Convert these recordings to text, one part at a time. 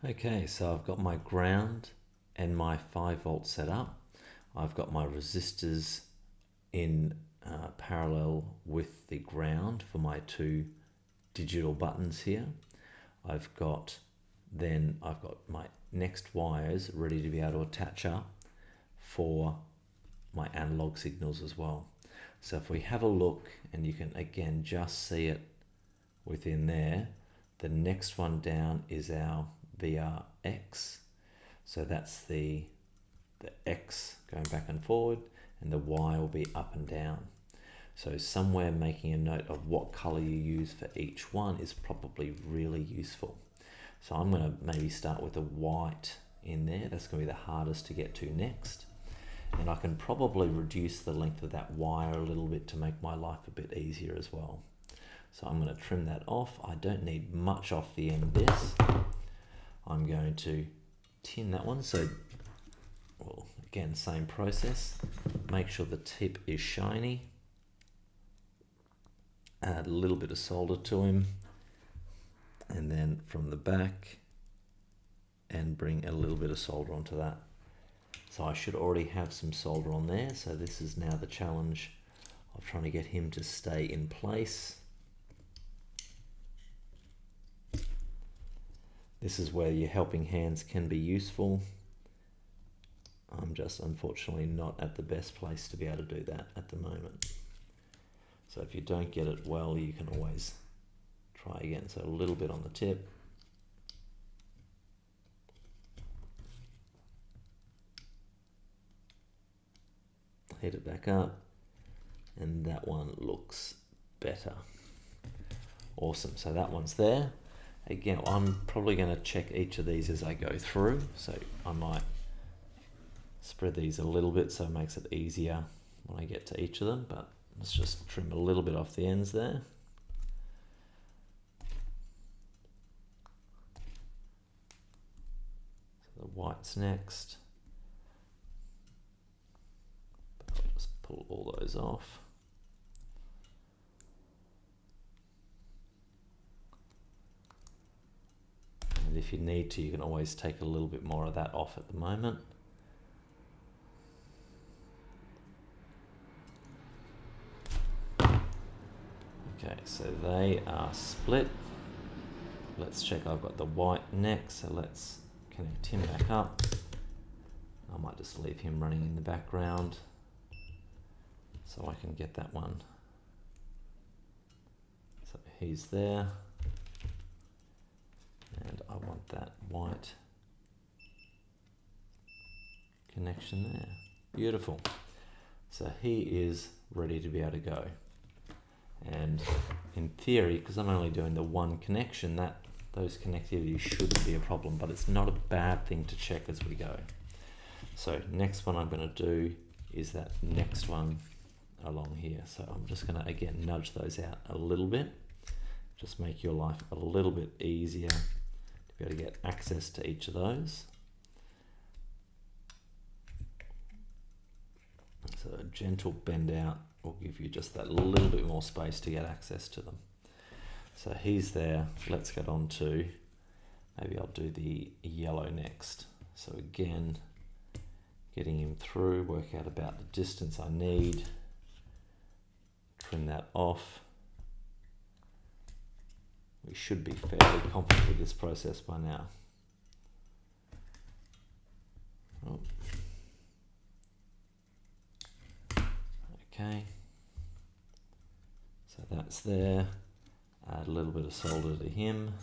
Okay, so I've got my ground and my 5 volt set up. I've got my resistors in parallel with the ground for my 2 digital buttons here. I've got my next wires ready to be able to attach up for my analog signals as well. So if we have a look, and you can again just see it within there, the next one down is our VRX. So that's the X going back and forward, and the Y will be up and down. So somewhere making a note of what color you use for each one is probably really useful. So I'm going to maybe start with a white in there. That's going to be the hardest to get to next. And I can probably reduce the length of that wire a little bit to make my life a bit easier as well. So I'm going to trim that off. I don't need much off the end of this. I'm going to tin that one. So, well, again, same process. Make sure the tip is shiny. Add a little bit of solder to him. And then from the back, and bring a little bit of solder onto that. So I should already have some solder on there. So this is now the challenge of trying to get him to stay in place. This is where your helping hands can be useful. I'm just unfortunately not at the best place to be able to do that at the moment. So if you don't get it well, you can always try again. So a little bit on the tip. Heat it back up, and that one looks better. Awesome, so that one's there. Again, I'm probably going to check each of these as I go through, so I might spread these a little bit so it makes it easier when I get to each of them, but let's just trim a little bit off the ends there. So the white's next. Pull all those off. And if you need to, you can always take a little bit more of that off at the moment. Okay, so they are split. Let's check I've got the white next, so let's connect him back up. I might just leave him running in the background, so I can get that one. So he's there. And I want that white connection there. Beautiful. So he is ready to be able to go. And in theory, because I'm only doing the one connection, those connectivities shouldn't be a problem, but it's not a bad thing to check as we go. So next one I'm going to do is that next one along here. So I'm just going to again nudge those out a little bit, just make your life a little bit easier to be able to get access to each of those. So a gentle bend out will give you just that little bit more space to get access to them. So he's there. Let's get on to, maybe I'll do the yellow next. So again, getting him through, work out about the distance I need. Trim that off. We should be fairly confident with this process by now. Oh. Okay. So that's there. Add a little bit of solder to him.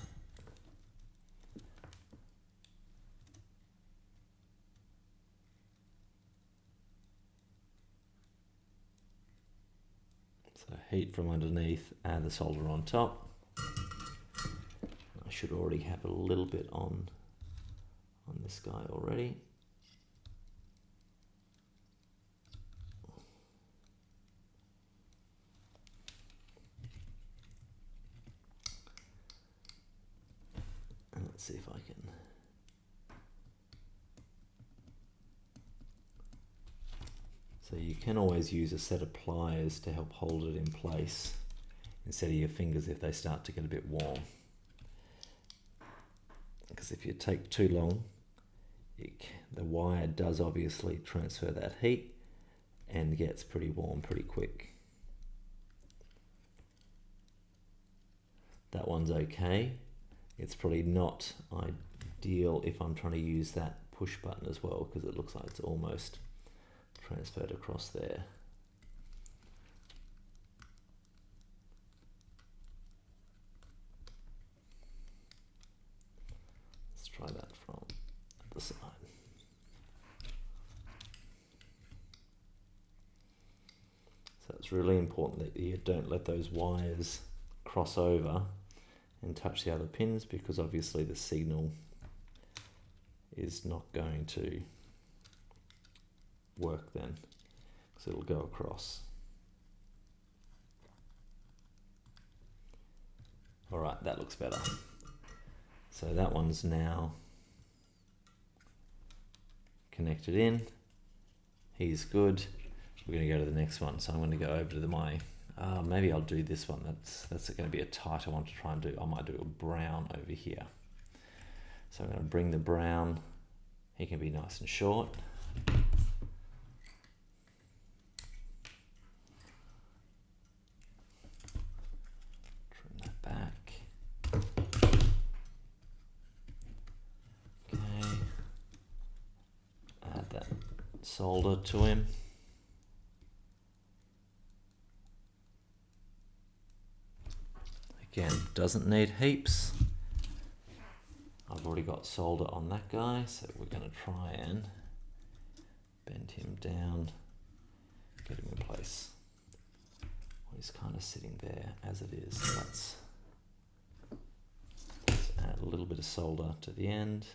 So heat from underneath, add the solder on top. I should already have a little bit on this guy already. And let's see if I can. So you can always use a set of pliers to help hold it in place instead of your fingers if they start to get a bit warm. because if you take too long, the wire does obviously transfer that heat and gets pretty warm pretty quick. That one's okay. It's probably not ideal if I'm trying to use that push button as well, because it looks like it's almost transferred across there. Let's try that from the side. So it's really important that you don't let those wires cross over and touch the other pins, because obviously the signal is not going to work then, because it'll go across. Alright, that looks better. So that one's now connected in. He's good. We're going to go to the next one. So I'm going to go over to maybe I'll do this one. That's going to be a tighter one to try and do. I might do a brown over here. So I'm going to bring the brown. He can be nice and short. Trim that back. Okay. Add that solder to him. Again, doesn't need heaps. I've already got solder on that guy, so we're going to try and bend him down, get him in place. Well, he's kind of sitting there as it is. So let's add a little bit of solder to the end.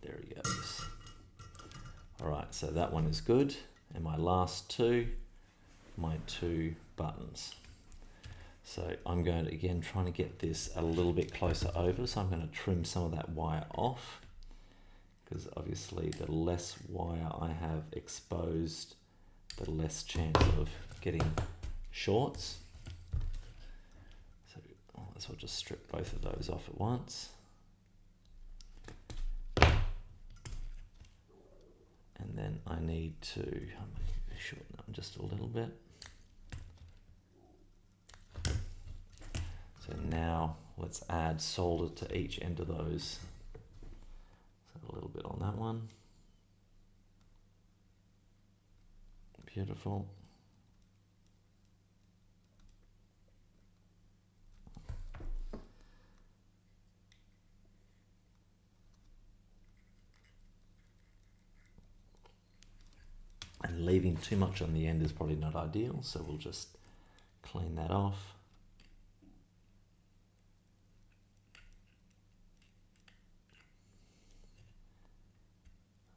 There he goes. Alright, so that one is good. And my last two, my two buttons. So I'm going to, again, trying to get this a little bit closer over. So I'm going to trim some of that wire off, because obviously the less wire I have exposed, the less chance of getting shorts. So let's just strip both of those off at once. And then I need to shorten them just a little bit. So now let's add solder to each end of those. So a little bit on that one. Beautiful. And leaving too much on the end is probably not ideal, so we'll just clean that off.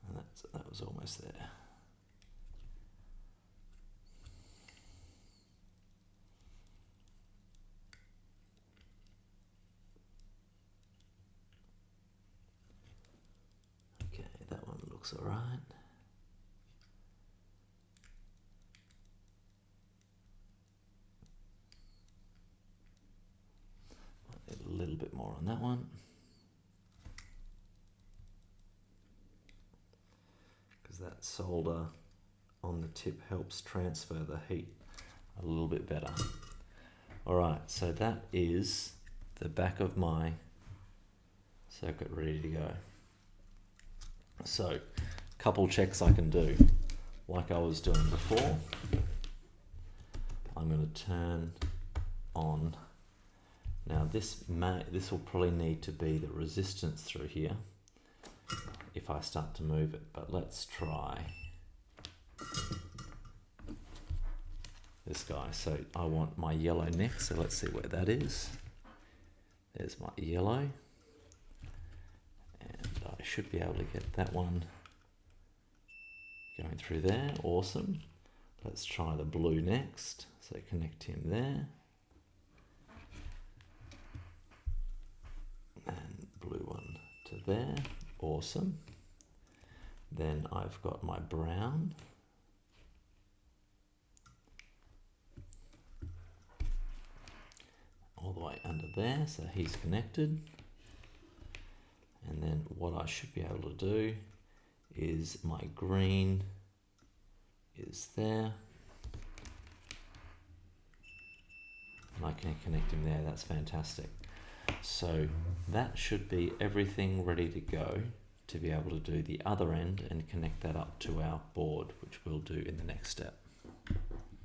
And that was almost there. Okay, that one looks all right. A little bit more on that one, because that solder on the tip helps transfer the heat a little bit better. Alright, so that is the back of my circuit ready to go. So, a couple checks I can do, like I was doing before. I'm going to turn on. Now this will probably need to be the resistance through here if I start to move it, but let's try this guy. So I want my yellow next, so let's see where that is. There's my yellow, and I should be able to get that one going through there. Awesome. Let's try the blue next, so connect him there. there. Awesome. Then I've got my brown. All the way under there, so he's connected. And then what I should be able to do is my green is there. And I can connect him there, that's fantastic. So that should be everything ready to go to be able to do the other end and connect that up to our board, which we'll do in the next step.